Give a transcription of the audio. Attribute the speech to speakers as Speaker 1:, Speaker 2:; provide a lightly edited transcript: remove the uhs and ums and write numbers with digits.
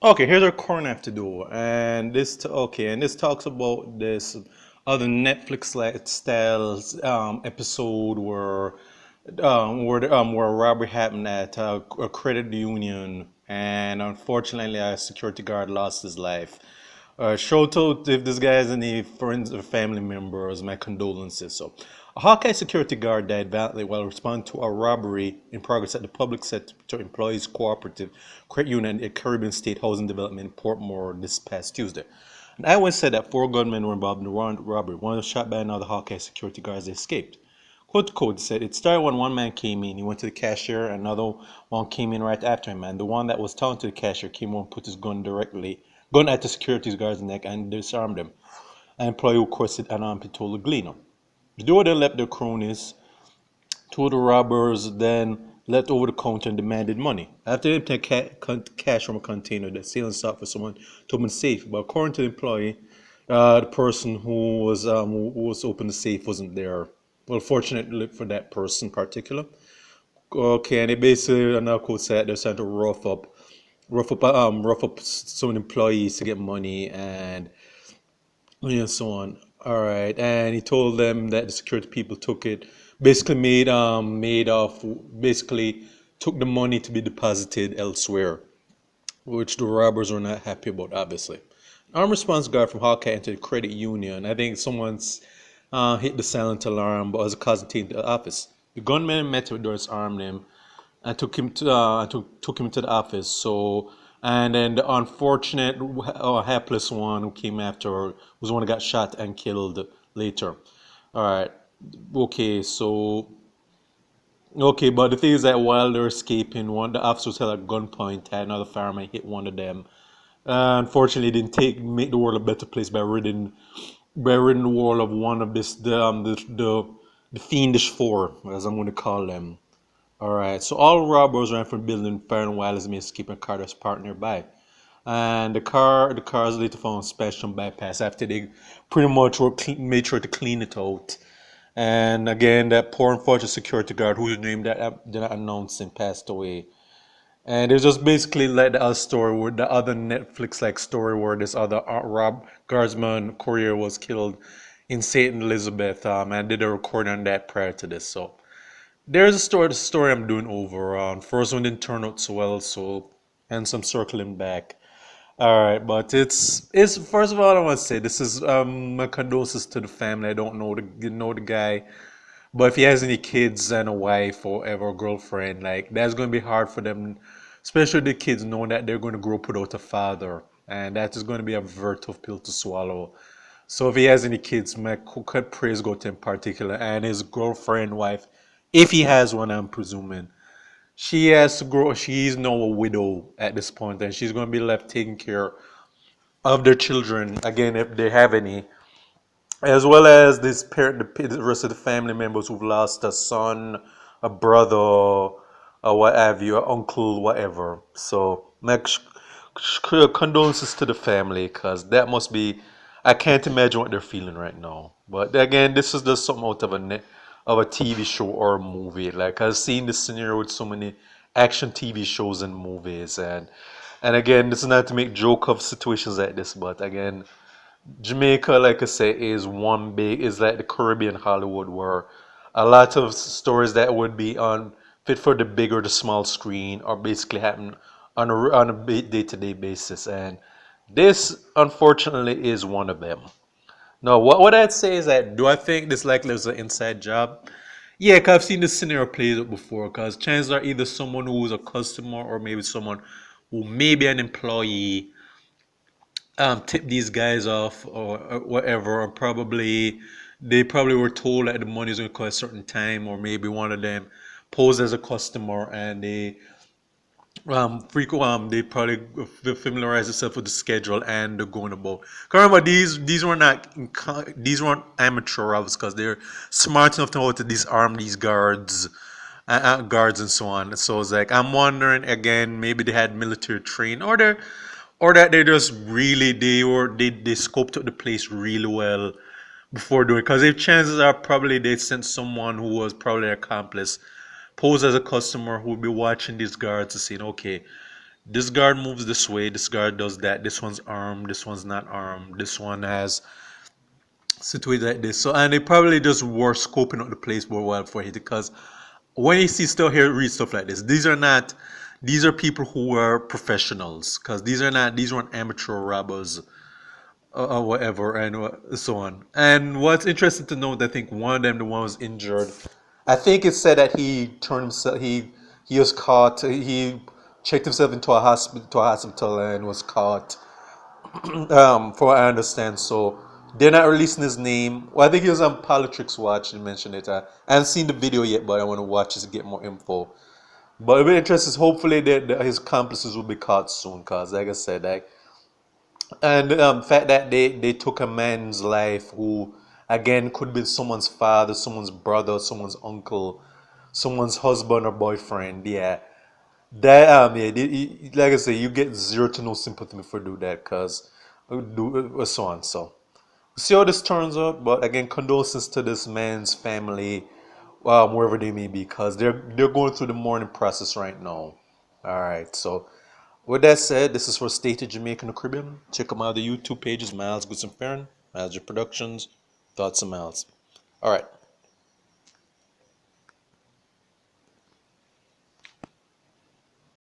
Speaker 1: Okay, here's our current have to do, and this talks about this other Netflix style episode where a robbery happened at a credit union, and unfortunately, a security guard lost his life. Shout out if this guy has any friends or family members, my condolences. So, a Hawkeye security guard died valiantly while responding to a robbery in progress at the public sector employees cooperative credit union at Caribbean State Housing Development in Portmore this past Tuesday. An eyewitness said that four gunmen were involved in the robbery. One was shot by another Hawkeye security guard as they escaped. Quote to quote said it started when one man came in, he went to the cashier, another one came in right after him, and the one that was talking to the cashier came over and put his gun at the security guard's neck and disarmed him. An employee who requested an arm, he told the Gleaner. The duo then left their cronies. Two of the robbers then leapt over the counter and demanded money. After they obtained cash from a container, the assailant sought for someone to open the safe. But according to the employee, the person who was opening the safe wasn't there. Well, fortunately for that person in particular. Okay, and they basically, another quote said they're trying to rough up some employees to get money and so on. All right, and he told them that the security people took it, basically made off, basically took the money to be deposited elsewhere, which the robbers were not happy about, obviously. An armed response guard from Hawkeye entered the credit union. I think someone's hit the silent alarm, but was causing to the office. The gunman met with Doris, armed him, and took him to the office. So, and then the unfortunate hapless one who came after was the one who got shot and killed later. All right. Okay. So okay, but the thing is that while they're escaping, one the officer was held at gunpoint, and another fireman hit one of them. Unfortunately, it didn't make the world a better place by ridding the world of one of the fiendish four, as I'm going to call them. All right, so all robbers ran from the building, firing while his mates keeping Carter's partner nearby. And the cars later found smashed on bypass after they pretty much made sure to clean it out. And again, that poor unfortunate security guard whose name that did not announce and passed away. And it was just basically like the other story, where the other Netflix like story where this other Rob Guardsman courier was killed in St. Elizabeth. And did a recording on that prior to this. So there's the story I'm doing over. First one didn't turn out so well, so hence I'm circling back. All right, but it's first of all I want to say this is my condolences to the family. I don't know the guy, but if he has any kids and a wife or ever a girlfriend, like that's going to be hard for them, especially the kids knowing that they're going to grow up without a father, and that is going to be a very tough pill to swallow. So if he has any kids, my praise go to him in particular, and his girlfriend, wife, if he has one, I'm presuming. She has to grow. She's now a widow at this point, and she's going to be left taking care of their children again if they have any, as well as this parent, the rest of the family members who've lost a son, a brother, or what have you, an uncle, whatever. So, my condolences to the family, because that must be. I can't imagine what they're feeling right now. But again, this is just something out of a TV show or a movie. Like I've seen this scenario with so many action TV shows and movies, and again, this is not to make joke of situations like this, but again, Jamaica, like I say, is like the Caribbean Hollywood, where a lot of stories that would be on fit for the big or the small screen are basically happen on a day-to-day basis, and this unfortunately is one of them. No, what I'd say is that do I think this likely is an inside job? Yeah, cause I've seen this scenario played out before. Cause chances are either someone who's a customer or maybe someone who may be an employee tip these guys off or whatever, or probably they probably were told that the money is going to cost a certain time, or maybe one of them posed as a customer and they probably familiarize themselves with the schedule and they're going about. 'Cause remember, these weren't amateur robbers, because they're smart enough to know how to disarm these guards and so on. So it's like I'm wondering again, maybe they had military training, or that they just really they scoped out the place really well before doing. Because if chances are probably they sent someone who was probably an accomplice, pose as a customer who would be watching these guards to see, okay, This guard moves this way, this guard does that, this one's armed, this one's not armed, this one has situated like this. So, and they probably just were scoping out the place more well for it, because when you see stuff here, read stuff like this, these are people who were professionals, because these weren't amateur robbers, or whatever, and so on. And what's interesting to note, I think one of them, the one was injured. I think it said that he turned himself. He was caught. He checked himself into a hospital and was caught. For what I understand, so they're not releasing his name. Well, I think he was on Politics Watch and mentioned it. I haven't seen the video yet, but I want to watch it to get more info. But it'll be interesting. Hopefully, his accomplices will be caught soon, cause like I said, like, and the fact that they took a man's life who, again, could be someone's father, someone's brother, someone's uncle, someone's husband or boyfriend. Yeah, that yeah, like I say, you get zero to no sympathy for do that, cause do so on. So we'll see how this turns out. But again, condolences to this man's family, wherever they may be, cause they're going through the mourning process right now. All right, so. With that said, this is for State of Jamaica and the Caribbean. Check out my other YouTube pages, Miles Goods and Farron, Miles Productions, Thoughts and Miles. All right.